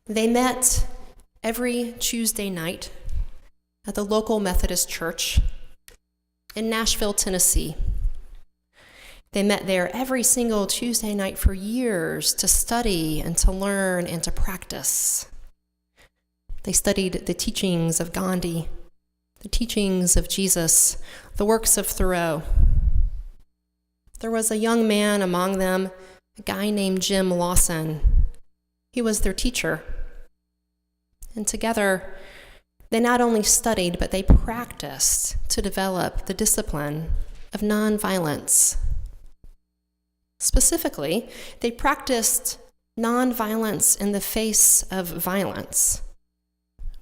They met every Tuesday night at the local Methodist church in Nashville, Tennessee. They met there every single Tuesday night for years to study and to learn and to practice. They studied the teachings of Gandhi, the teachings of Jesus, the works of Thoreau. There was a young man among them, a guy named Jim Lawson. He was their teacher. And together, they not only studied, but they practiced to develop the discipline of nonviolence. Specifically, they practiced nonviolence in the face of violence,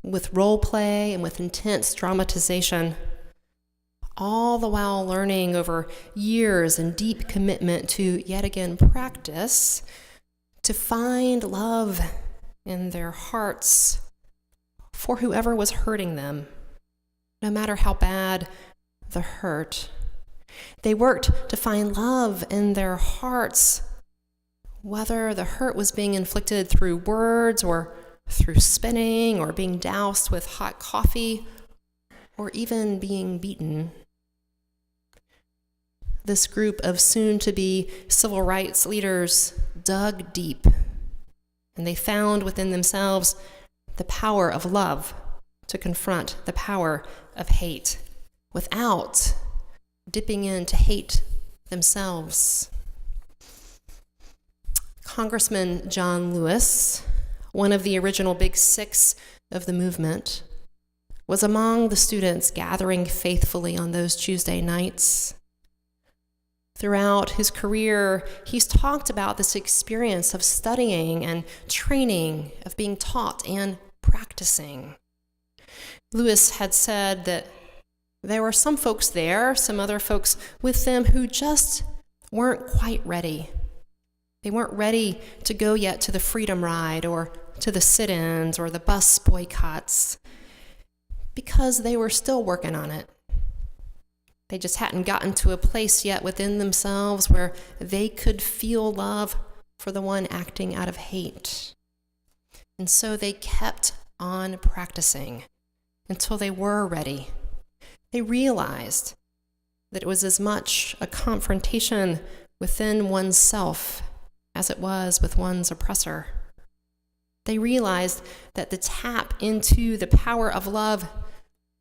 with role play and with intense dramatization, all the while learning over years and deep commitment to yet again practice to find love in their hearts for whoever was hurting them, no matter how bad the hurt. They worked to find love in their hearts, whether the hurt was being inflicted through words or through spinning or being doused with hot coffee or even being beaten. This group of soon-to-be civil rights leaders dug deep, and they found within themselves the power of love to confront the power of hate without dipping into hate themselves. Congressman John Lewis, one of the original Big Six of the movement, was among the students gathering faithfully on those Tuesday nights. Throughout his career, he's talked about this experience of studying and training, of being taught and practicing. Lewis had said that there were some folks there, some other folks with them who just weren't quite ready. They weren't ready to go yet to the Freedom Ride or to the sit-ins or the bus boycotts because they were still working on it. They just hadn't gotten to a place yet within themselves where they could feel love for the one acting out of hate. And so they kept on practicing until they were ready. They realized that it was as much a confrontation within oneself as it was with one's oppressor. They realized that to tap into the power of love,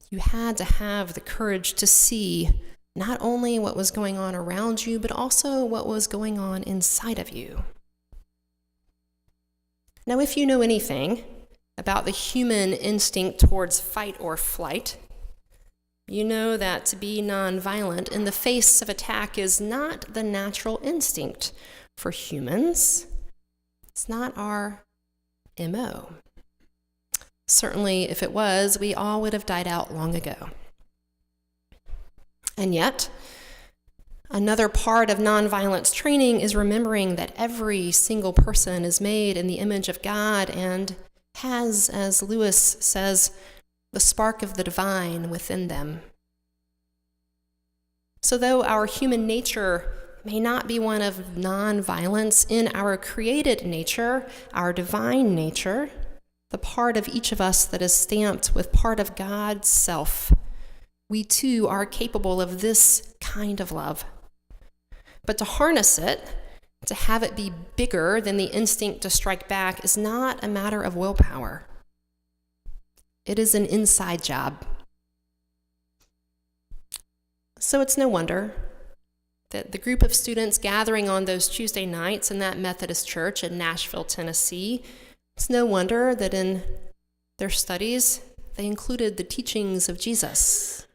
you had to have the courage to see not only what was going on around you, but also what was going on inside of you. Now, if you know anything about the human instinct towards fight or flight, you know that to be nonviolent in the face of attack is not the natural instinct for humans. It's not our MO. Certainly, if it was, we all would have died out long ago. And yet, another part of nonviolence training is remembering that every single person is made in the image of God and has, as Lewis says, the spark of the divine within them. So though our human nature may not be one of nonviolence, in our created nature, our divine nature, the part of each of us that is stamped with part of God's self, we too are capable of this kind of love. But to harness it, to have it be bigger than the instinct to strike back, is not a matter of willpower. It is an inside job. So it's no wonder that the group of students gathering on those Tuesday nights in that Methodist church in Nashville, Tennessee, it's no wonder that in their studies, they included the teachings of Jesus.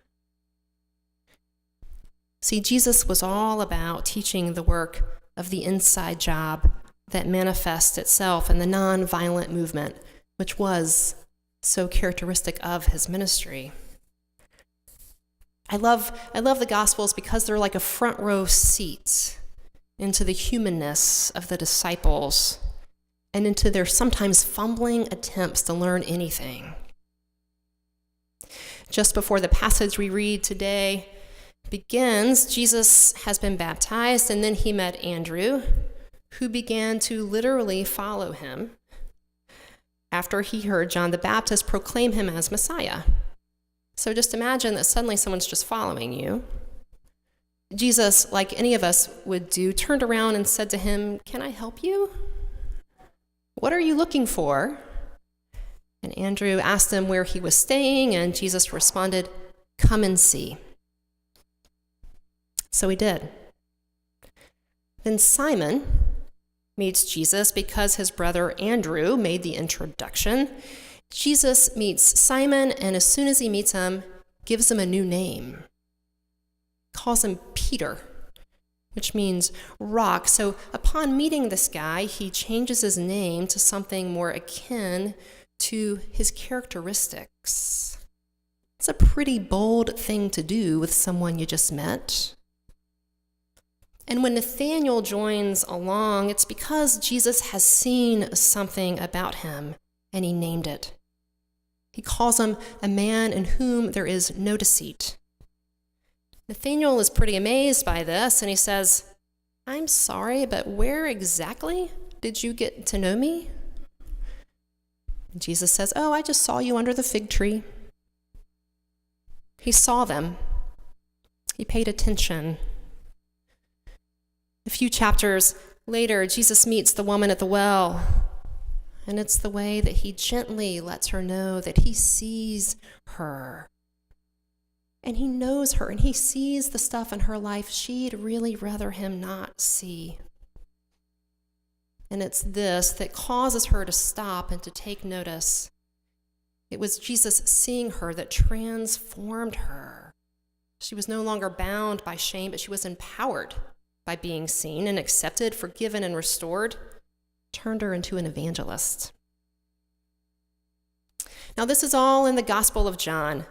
See, Jesus was all about teaching the work of the inside job that manifests itself in the nonviolent movement, which was so characteristic of his ministry. I love the Gospels because they're like a front row seat into the humanness of the disciples and into their sometimes fumbling attempts to learn anything. Just before the passage we read today begins, Jesus has been baptized, and then he met Andrew, who began to literally follow him. after he heard John the Baptist proclaim him as Messiah. So just imagine that suddenly someone's just following you. Jesus, like any of us would do, turned around and said to him, "Can I help you? What are you looking for?" And Andrew asked him where he was staying, and Jesus responded, "Come and see." So he did. Then Simon meets Jesus because his brother Andrew made the introduction. Jesus meets Simon, and as soon as he meets him, gives him a new name. Calls him Peter, which means rock. So upon meeting this guy, he changes his name to something more akin to his characteristics. It's a pretty bold thing to do with someone you just met. And when Nathanael joins along, it's because Jesus has seen something about him, and he named it. He calls him a man in whom there is no deceit. Nathanael is pretty amazed by this, and he says, "I'm sorry, but where exactly did you get to know me?" And Jesus says, "Oh, I just saw you under the fig tree." He saw them. He paid attention. A few chapters later, Jesus meets the woman at the well, and it's the way that he gently lets her know that he sees her. And he knows her, and he sees the stuff in her life she'd really rather him not see. And it's this that causes her to stop and to take notice. It was Jesus seeing her that transformed her. She was no longer bound by shame, but she was empowered by being seen and accepted, forgiven, and restored. Turned her into an evangelist. Now, this is all in the Gospel of John.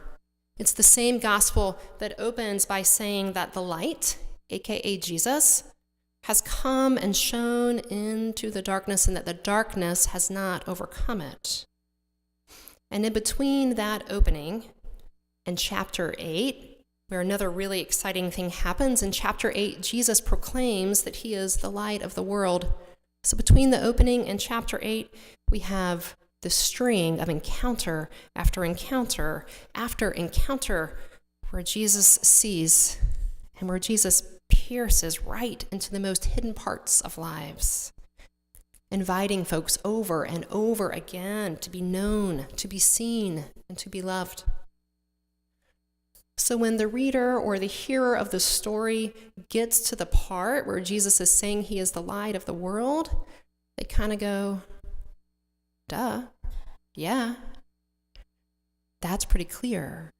It's the same gospel that opens by saying that the light, aka Jesus, has come and shone into the darkness, and that the darkness has not overcome it. And in between that opening and chapter 8, where another really exciting thing happens, in chapter 8, Jesus proclaims that he is the light of the world. So between the opening and chapter 8, we have the string of encounter after encounter after encounter where Jesus sees and where Jesus pierces right into the most hidden parts of lives, inviting folks over and over again to be known, to be seen, and to be loved. So when the reader or the hearer of the story gets to the part where Jesus is saying he is the light of the world, they kind of go, "Duh, yeah, that's pretty clear."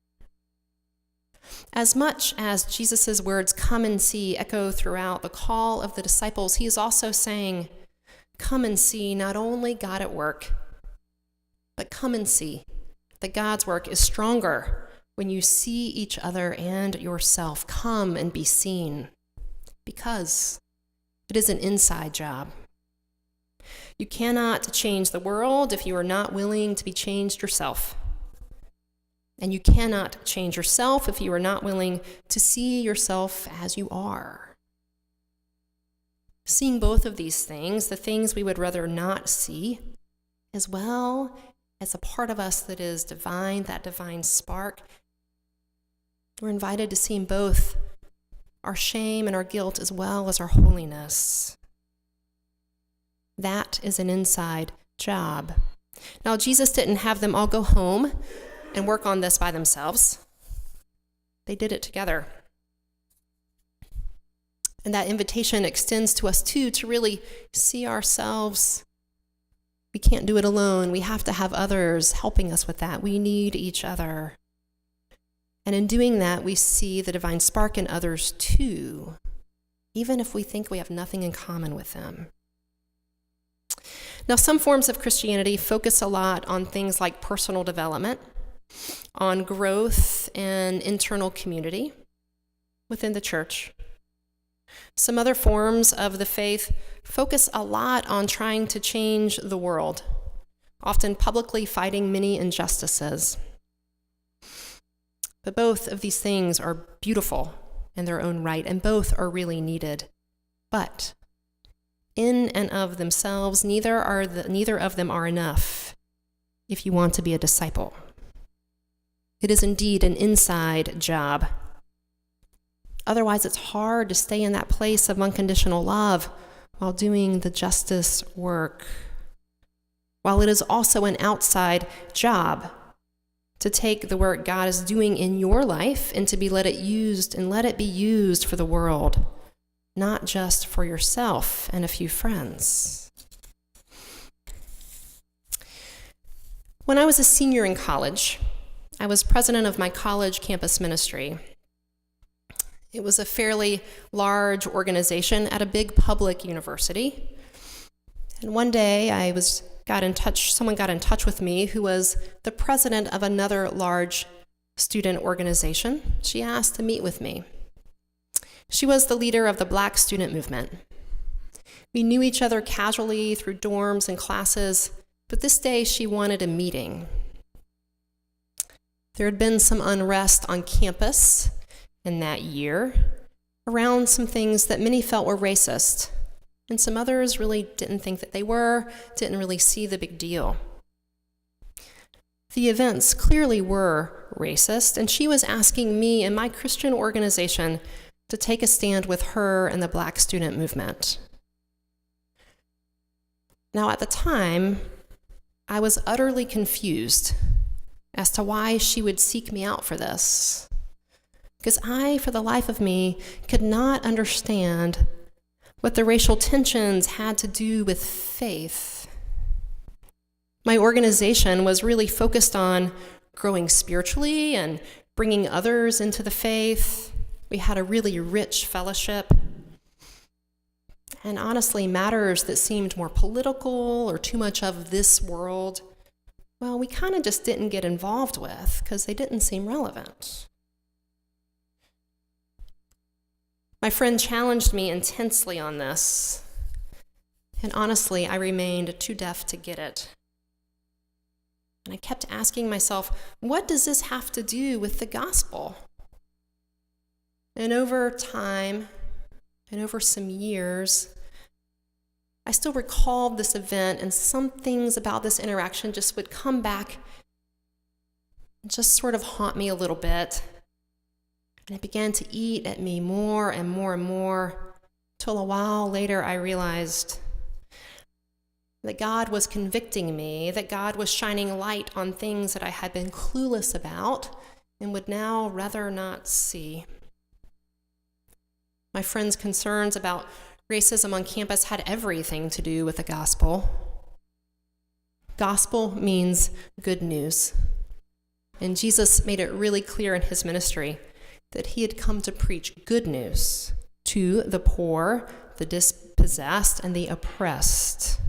As much as Jesus' words, "come and see," echo throughout the call of the disciples, he is also saying, come and see not only God at work, but come and see that God's work is stronger when you see each other and yourself. Come and be seen, because it is an inside job. You cannot change the world if you are not willing to be changed yourself. And you cannot change yourself if you are not willing to see yourself as you are. Seeing both of these things, the things we would rather not see, as well as a part of us that is divine, that divine spark, we're invited to see both our shame and our guilt as well as our holiness. That is an inside job. Now, Jesus didn't have them all go home and work on this by themselves. They did it together. And that invitation extends to us too, to really see ourselves. We can't do it alone. We have to have others helping us with that. We need each other. And in doing that, we see the divine spark in others too, even if we think we have nothing in common with them. Now, some forms of Christianity focus a lot on things like personal development, on growth and internal community within the church. Some other forms of the faith focus a lot on trying to change the world, often publicly fighting many injustices. But both of these things are beautiful in their own right, and both are really needed. But in and of themselves, neither of them are enough. if you want to be a disciple. It is indeed an inside job. Otherwise, it's hard to stay in that place of unconditional love while doing the justice work. While it is also an outside job to take the work God is doing in your life and to let it be used for the world, not just for yourself and a few friends. When I was a senior in college, I was president of my college campus ministry. It was a fairly large organization at a big public university. And one day someone got in touch with me who was the president of another large student organization. She asked to meet with me. She was the leader of the Black student movement. We knew each other casually through dorms and classes, but this day she wanted a meeting. There had been some unrest on campus in that year around some things that many felt were racist, and some others really didn't think that they were, didn't really see the big deal. The events clearly were racist, and she was asking me and my Christian organization to take a stand with her and the Black student movement. Now, at the time, I was utterly confused as to why she would seek me out for this, because I, for the life of me, could not understand what the racial tensions had to do with faith. My organization was really focused on growing spiritually and bringing others into the faith. We had a really rich fellowship. And honestly, matters that seemed more political or too much of this world, well, we kind of just didn't get involved with because they didn't seem relevant. My friend challenged me intensely on this, and honestly, I remained too deaf to get it. And I kept asking myself, what does this have to do with the gospel? And over time, and over some years, I still recalled this event, and some things about this interaction just would come back and just sort of haunt me a little bit. And it began to eat at me more and more and more, till a while later I realized that God was convicting me, that God was shining light on things that I had been clueless about and would now rather not see. My friend's concerns about racism on campus had everything to do with the gospel. Gospel means good news. And Jesus made it really clear in his ministry that he had come to preach good news to the poor, the dispossessed, and the oppressed.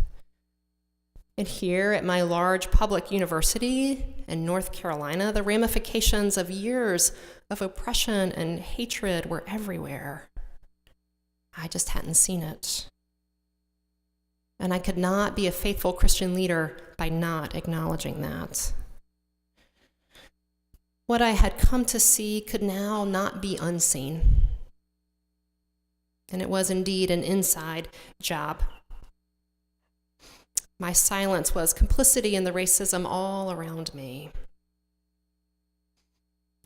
And here at my large public university in North Carolina, the ramifications of years of oppression and hatred were everywhere. I just hadn't seen it. And I could not be a faithful Christian leader by not acknowledging that. What I had come to see could now not be unseen. And it was indeed an inside job. My silence was complicity in the racism all around me.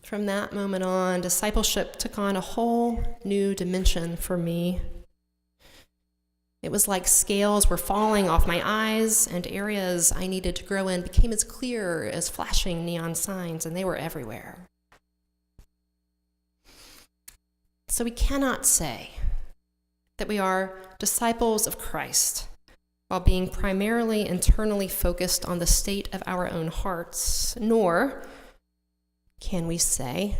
From that moment on, discipleship took on a whole new dimension for me. It was like scales were falling off my eyes, and areas I needed to grow in became as clear as flashing neon signs, and they were everywhere. So we cannot say that we are disciples of Christ while being primarily internally focused on the state of our own hearts, nor can we say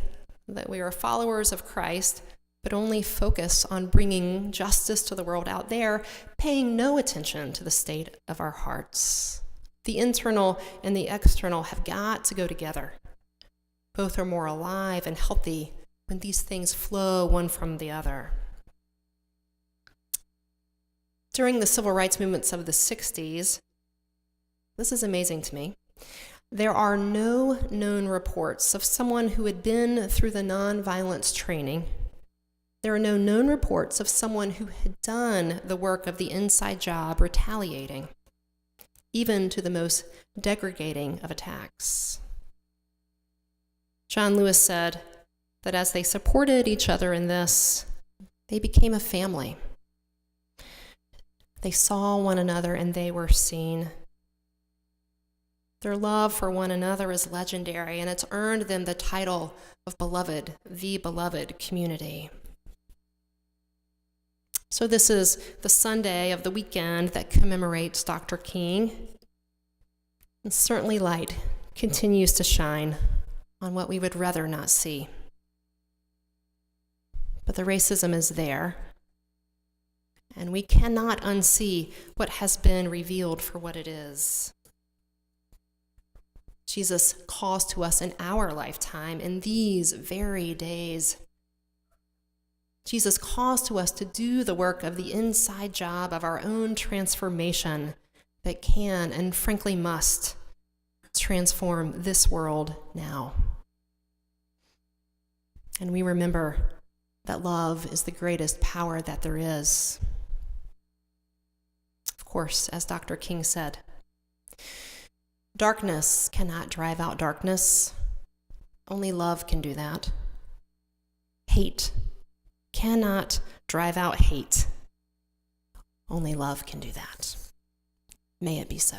that we are followers of Christ but only focus on bringing justice to the world out there, paying no attention to the state of our hearts. The internal and the external have got to go together. Both are more alive and healthy when these things flow one from the other. During the civil rights movements of the 60s, this is amazing to me, there are no known reports of someone who had been through the nonviolence training. There are no known reports of someone who had done the work of the inside job retaliating. even to the most degrading of attacks. John Lewis said that as they supported each other in this, they became a family. They saw one another and they were seen. Their love for one another is legendary, and it's earned them the title of beloved, the beloved community. So this is the Sunday of the weekend that commemorates Dr. King. And certainly light continues to shine on what we would rather not see. But the racism is there, and we cannot unsee what has been revealed for what it is. Jesus calls to us in our lifetime, in these very days. Jesus calls to us to do the work of the inside job of our own transformation that can and frankly must transform this world now. And we remember that love is the greatest power that there is. Of course, as Dr. King said, darkness cannot drive out darkness. Only love can do that. Hate cannot drive out hate. Only love can do that. May it be so.